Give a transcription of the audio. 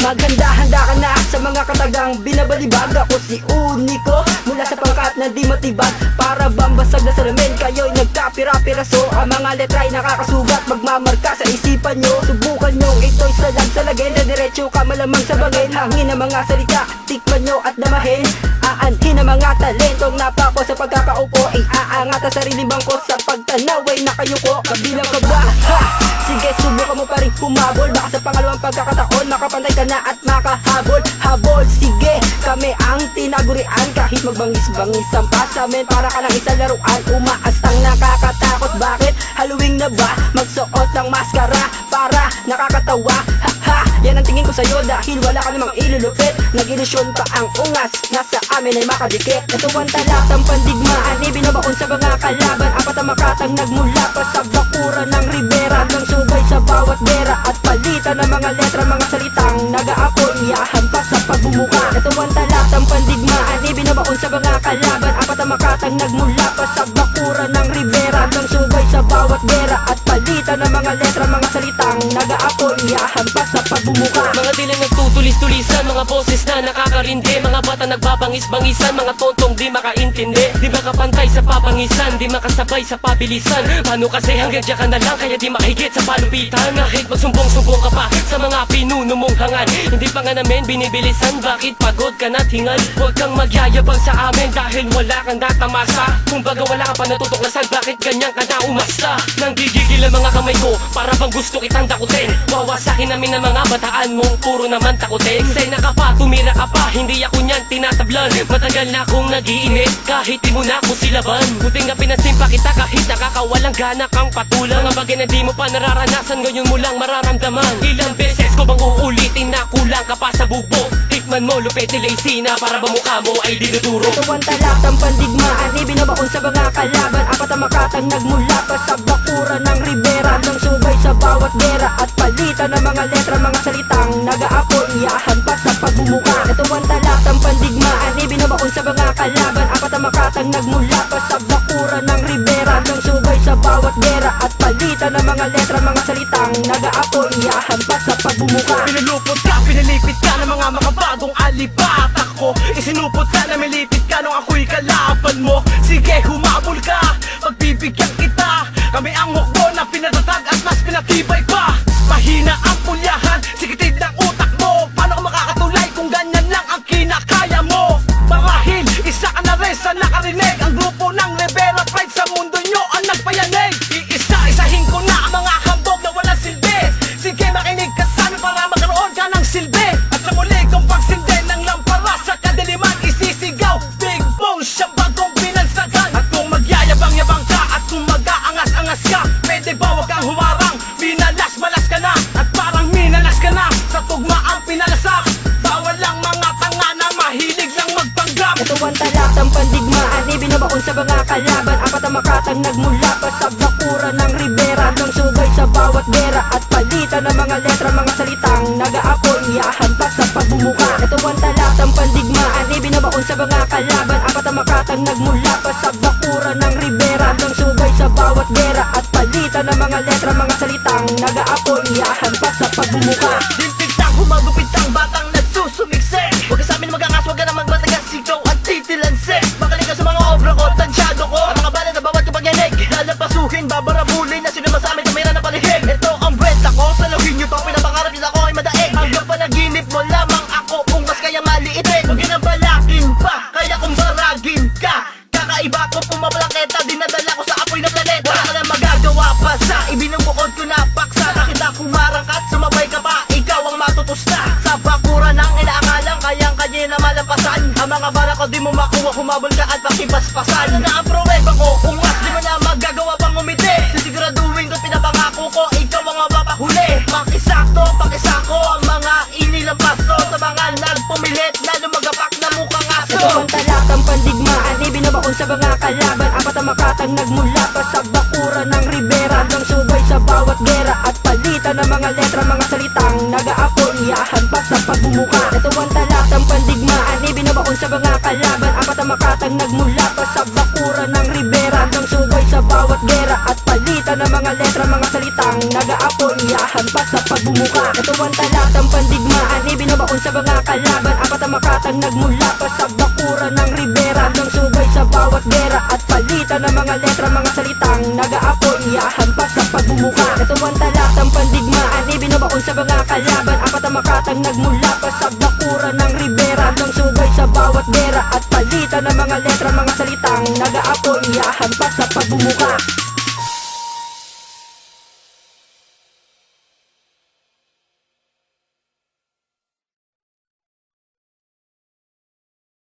Maghanda-handa ka na sa mga katagang binabalibag. Ako si Unico, mula sa pangkat na di matibag. Para bambasag na salamin, kayo'y nagkapira-piraso. Ang mga letra'y nakakasugat, magmamarka sa isipan nyo. Subukan nyo, ito'y salag-salagin. Diretso ka malamang sa bangin. Hangin ang mga salita, tikman nyo at damahin. Aanhin ang mga talentong napako sa pagkakaupo. Iaangat ang sariling bangko sa pagtanaw ay nakayuko. Kabilang ka ba? Ha! Sige, subukan mo pa rin humabol. Baka sa pangalawang pagkakataon makapantay ka na at makahabol. Habol, sige, kami ang tinagurian. Kahit magbangis-bangis ang pasamin, para ka lang isang laruan. Umaastang nakakatakot, bakit? Haluwing na ba? Magsuot ng maskara para nakakatawa. Ha ha, yan ang tingin ko sa'yo dahil wala ka namang ilulupit. Nag-ilusyon pa ang ungas, nasa amin ay makadikit. Ito ang talatang pandigmaan, ibinabaon sa mga kalaban. Apat ang makatang nagmula pa sa bakuran ng Ribera. Hanggang subay sa bawat bera at palitan ng mga letra, mga salitang nag-aapoy, iyahampas sa pagbumuka. Ito ang talatang pandigmaan, ibinabaon sa mga kalaban. Apat ang makatang nagmula pa sa bakuran ng Ribera. Hanggang subay sa bawat bera at palitan ng mga letra, mga salitang nag-aapoy, iyahampas sa pagbumuka. Mga dilang nagtutulis-tulisan, mga boses na nakakarindi. Mga bata nagbabangis-bangisan, mga tontong di makaintindi. Di makapantay sa papangisan, di makasabay sa pabilisan. Paano kasi hanggang diyan ka na lang, kaya di makahigit sa palupitan. Kahit magsumbong-sumbong ka pa sa mga pinuno mong hangad, hindi pa nga namin binibilisan. Bakit pagod ka na't hingal? Huwag kang magyayabang sa amin dahil wala kang natamasa. Kumbaga wala ka pa natutuklasan, bakit ganyan ka na umasta? Nang gigigil ang mga kamay ko, para bang gusto kitang dakutin. Wawasakin namin ang mga bataan mong puro naman takutin. Eksena ka pa, tumira ka pa, hindi ako niyan tinatablan. Matagal na akong nag-iinit, kahit di mo na ako silaban. Buti nga pinansin pa kita kahit nakakawalang gana kang patulang. Mga bagay na di mo pa nararanasan, ngayon mo lang mararamdaman. Ilang beses ko bang uulitin na kulang ka pa sa bubok? Tikman mo, lupet ni Lacy na para ba mukha mo ay dinuduro. Ito ang talatang pandigmaan, ibinabaon sa mga kalaban. Apat ang makatang nagmula pa sa bakuran ng Ribera. Hanggang subay sa bawat bera at palitan ng mga letra, mga salitang nag-aapoy, iyahampas sa pagbumuka. Ito ang talatang pandigmaan, ibinabaon sa mga kalaban. Apat ang makatang nagmula pa sa bakuran ng Ribera. Hanggang subay sa bawat bera at palitan ng mga letra, mga salitang nag-aapoy, iyahampas sa pagbumuka. Pinulupot ka, pinalipit ka ng mga makabagong alipatak ko. Isinupot ka na milipit ka nung ako'y kalaban mo. Sige, humabol ka, pagbibigyan kita. Kami ang hukbo na pinatatag at mas pinatibay pa. Mahina ang pulyahan, sikitid ng utak mo. Paano ka makakatulay kung ganyan lang ang kinakaya mo? Marahil, isa ka na rin sa nakarinig. Ang grupo ng Ribera Pride sa mundo nyo ang nagpayanig. Iisa-isahin ko na ang mga hambog na walang silbi. Sige, makinig ka sa amin para magkaroon ka ng silbi. At sa muli kong pagsindi ng lampara sa kadiliman, isisigaw Big Bones, siya bagong binansagan. At kung magyayabang-yabang ka at kung mag-aangas-angas ka, pwede ba wag kang humarang? Minalas-malas ka na at parang minalas ka na sa tugma ang pinalasak. Bawal lang mga tanga na mahilig lang magpanggap. Ito ang talatang pandigmaan, ibinabaon sa mga kalaban. Apat ang makatang nagmula pa sa bakuran ng Ribera. Hanggang subay sa bawat bera at palitan ng mga letra, mga salitang nag-aapoy, iyahampas sa pagbumuka. Ito ang talatang pandigmaan, ibinabaon sa mga kalaban. Apat ang makatang nagmula pa sa bakuran ng Ribera. Hanggang subay sa bawat bera at palitan ng mga letra, mga salitang nag-aapoy, iyahampas sa pagbumuka. Limpitang humagupitang batang nagsusumiksik. Huwag ka sa amin magangas, huwag ka na magbatagas. Sigaw at titilansik. Magaling ka sa mga obra ko, tansyado ko. Ang mga bala na bawat kapagyanig. Lalapasuhin, babarabulin na sinama sa amin, kamera na palihig. Ito ang bwenta ko, salahin nyo to. Pinapangarap nila ako ay madaig. Hanggang panaginip mo lamang ako, kung mas kaya maliitin. Huwag ginabalakin pa, kaya kung baragin ka. Kakaiba ko, pumapalaketa, dinadala ko sa apoy na planeta. Wala ka na magagawa pa sa ibinubukod ko na paksa. Nakita kumarangkat, sumabay ka pa, ikaw ang matutusta. Sa bakura ng inaakalang kayang-kanya na malampasan. Ang mga bala ko di mo makuha, humabol ka at pakipaspasan. Ano na ang pruweba ko, ungas di mo na magagawa pang umiti. Sisiguraduhin ko, pinapangako ko, ikaw ang mapapahuli. Pakisakto, pakisako ang mga inilampaso. Sa mga nagpumilit na lumagapak na mukhang aso. Ito ang talatang pandigmaan, ibinabaon sa mga kalaban. Apat ang makatang nagmula pa sa bakuran ng Ribera. Hanggang subay sa bawat bera at palitan ng mga letra, mga salitang nag-aapoy, iyahampas sa pagbumuka. Ito ang talatang pandigmaan, ibinabaon sa mga kalaban. Apat ang makatang nagmula pa sa bakuran ng Ribera. Hanggang subay sa bawat bera at palitan ng mga letra, mga salitang nag-aapoy, iyahampas sa pagbumuka. Ito ang talatang pandigmaan, ibinabaon sa mga kalaban. Apat ang makatang nagmula pa sa bakuran ng Ribera, hanggang sugay sa bawat gera at palitan ng mga letra, mga salitang nag-aapoy, iyahampas sa pagbumuka. Ito ang talatang pandigmaan, ibinabaon sa mga kalaban. Apat ang makatang nagmula pa sa bakuran ng Ribera, hanggang sugay sa bawat gera at palitan ng mga letra, mga salitang nag-aapoy, iyahampas sa pagbumuka.